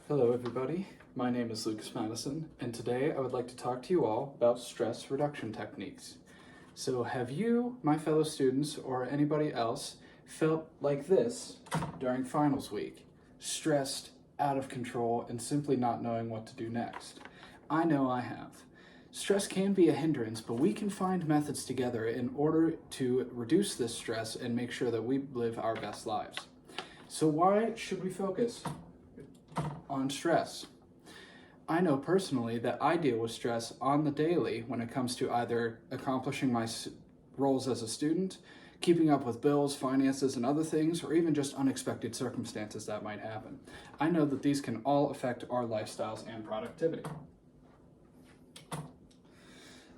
Hello everybody, my name is Madison, and today I would like to talk to you all about stress reduction techniques. So have you, my fellow students, or anybody else, felt like this during finals week? Stressed, out of control, and simply not knowing what to do next? I know I have. Stress can be a hindrance, but we can find methods together in order to reduce this stress and make sure that we live our best lives. So why should we focus on stress? I know personally that I deal with stress on the daily when it comes to either accomplishing my roles as a student, keeping up with bills, finances, and other things, or even just unexpected circumstances that might happen. I know that these can all affect our lifestyles and productivity.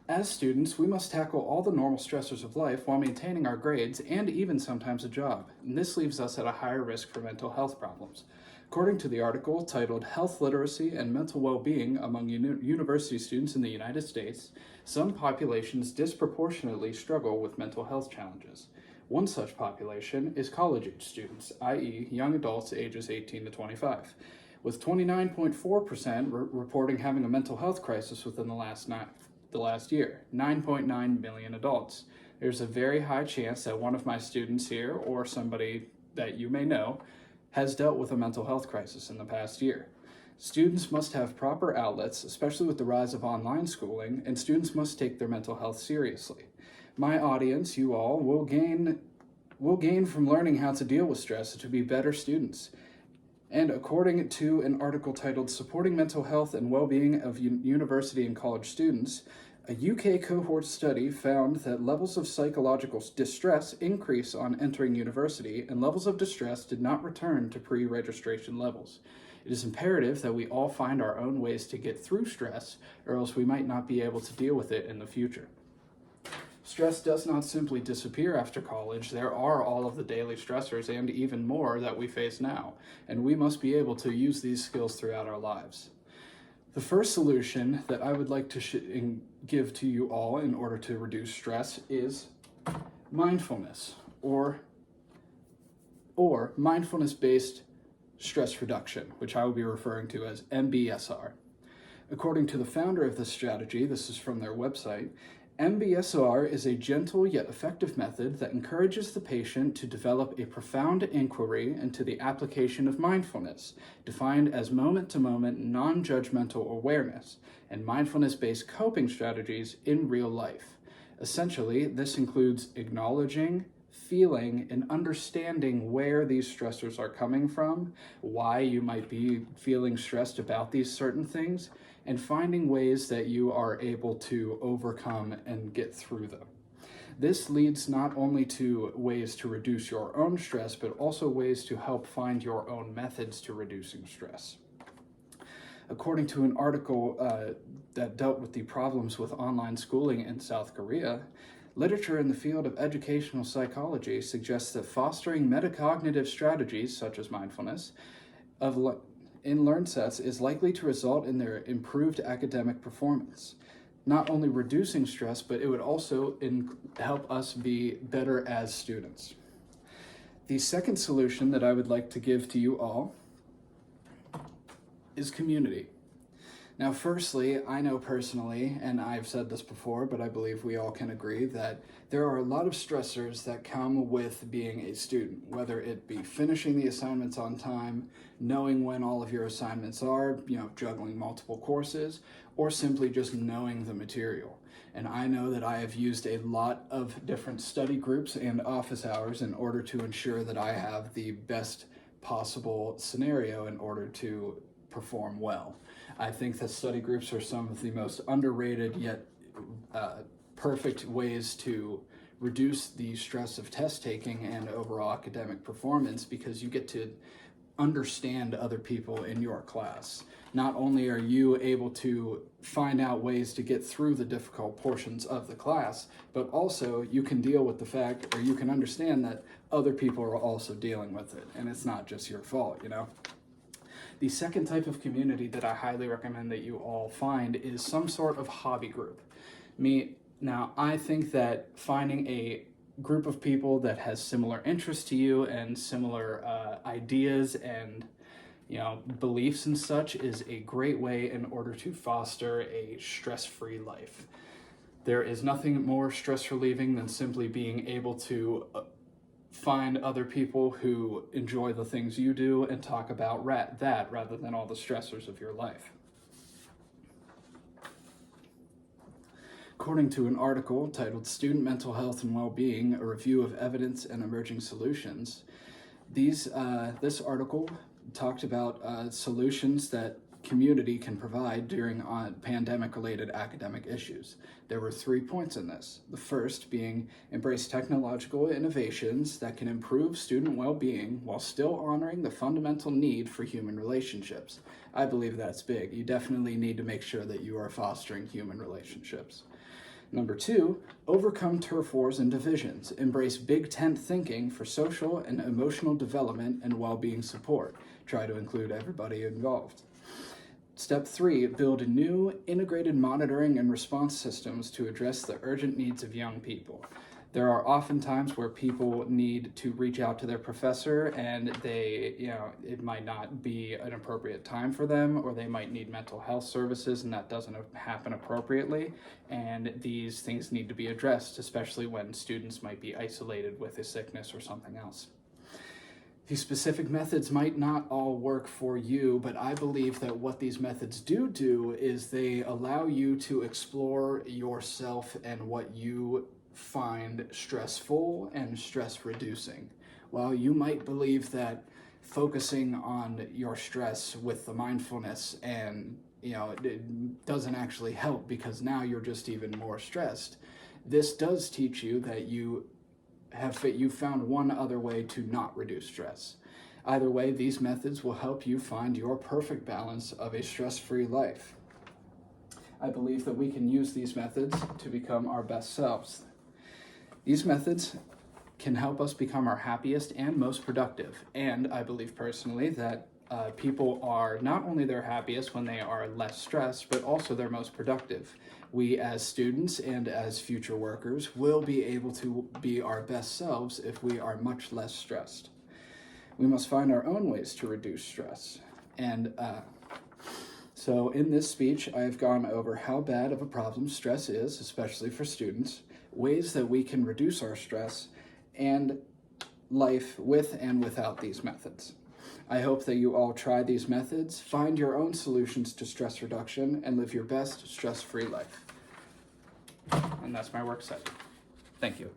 As students, we must tackle all the normal stressors of life while maintaining our grades and even sometimes a job, and this leaves us at a higher risk for mental health problems. According to the article titled Health Literacy and Mental Well-Being Among University Students in the United States, some populations disproportionately struggle with mental health challenges. One such population is college-age students, i.e. young adults ages 18 to 25, with 29.4% reporting having a mental health crisis within the last year, 9.9 million adults. There's a very high chance that one of my students here, or somebody that you may know, has dealt with a mental health crisis in the past year. Students must have proper outlets, especially with the rise of online schooling, and students must take their mental health seriously. My audience, you all, will gain from learning how to deal with stress to be better students. And according to an article titled Supporting Mental Health and Well-Being of University and College Students, a UK cohort study found that levels of psychological distress increase on entering university, and levels of distress did not return to pre-registration levels. It is imperative that we all find our own ways to get through stress, or else we might not be able to deal with it in the future. Stress does not simply disappear after college. There are all of the daily stressors and even more that we face now, and we must be able to use these skills throughout our lives. The first solution that I would like to give to you all in order to reduce stress is mindfulness, or mindfulness-based stress reduction, which I will be referring to as MBSR. According to the founder of this strategy, this is from their website, MBSR is a gentle yet effective method that encourages the patient to develop a profound inquiry into the application of mindfulness, defined as moment-to-moment, non-judgmental awareness, and mindfulness-based coping strategies in real life. Essentially, this includes acknowledging, feeling, and understanding where these stressors are coming from, why you might be feeling stressed about these certain things, and finding ways that you are able to overcome and get through them. This leads not only to ways to reduce your own stress, but also ways to help find your own methods to reducing stress. According to an article that dealt with the problems with online schooling in South Korea, literature in the field of educational psychology suggests that fostering metacognitive strategies, such as mindfulness, in learned sets is likely to result in their improved academic performance. Not only reducing stress, but it would also help us be better as students. The second solution that I would like to give to you all is community. Now, firstly, I know personally, and I've said this before, but I believe we all can agree that there are a lot of stressors that come with being a student, whether it be finishing the assignments on time, knowing when all of your assignments are, juggling multiple courses, or simply just knowing the material. And I know that I have used a lot of different study groups and office hours in order to ensure that I have the best possible scenario in order to perform well. I think that study groups are some of the most underrated yet perfect ways to reduce the stress of test taking and overall academic performance, because you get to understand other people in your class. Not only are you able to find out ways to get through the difficult portions of the class, but also you can deal with the fact, or you can understand that other people are also dealing with it, and it's not just your fault, The second type of community that I highly recommend that you all find is some sort of hobby group. Now, I think that finding a group of people that has similar interests to you and similar ideas and beliefs and such is a great way in order to foster a stress-free life. There is nothing more stress relieving than simply being able to find other people who enjoy the things you do and talk about that rather than all the stressors of your life. According to an article titled Student Mental Health and Well-Being, a Review of Evidence and Emerging Solutions, this article talked about solutions that community can provide during pandemic-related academic issues. There were 3 points in this. The first being embrace technological innovations that can improve student well-being while still honoring the fundamental need for human relationships. I believe that's big. You definitely need to make sure that you are fostering human relationships. Number 2, overcome turf wars and divisions. Embrace big tent thinking for social and emotional development and well-being support. Try to include everybody involved. Step 3, build new integrated monitoring and response systems to address the urgent needs of young people. There are often times where people need to reach out to their professor and it might not be an appropriate time for them, or they might need mental health services and that doesn't happen appropriately. And these things need to be addressed, especially when students might be isolated with a sickness or something else. These specific methods might not all work for you, but I believe that what these methods do is they allow you to explore yourself and what you find stressful and stress reducing. While you might believe that focusing on your stress with the mindfulness and it doesn't actually help because now you're just even more stressed, this does teach you that you found one other way to not reduce stress. Either way, these methods will help you find your perfect balance of a stress-free life. I believe that we can use these methods to become our best selves. These methods can help us become our happiest and most productive. And I believe personally that people are not only their happiest when they are less stressed, but also their most productive. We as students and as future workers will be able to be our best selves if we are much less stressed. We must find our own ways to reduce stress. And so in this speech, I've gone over how bad of a problem stress is, especially for students, ways that we can reduce our stress, and life with and without these methods. I hope that you all try these methods, find your own solutions to stress reduction, and live your best stress-free life. And that's my work session. Thank you.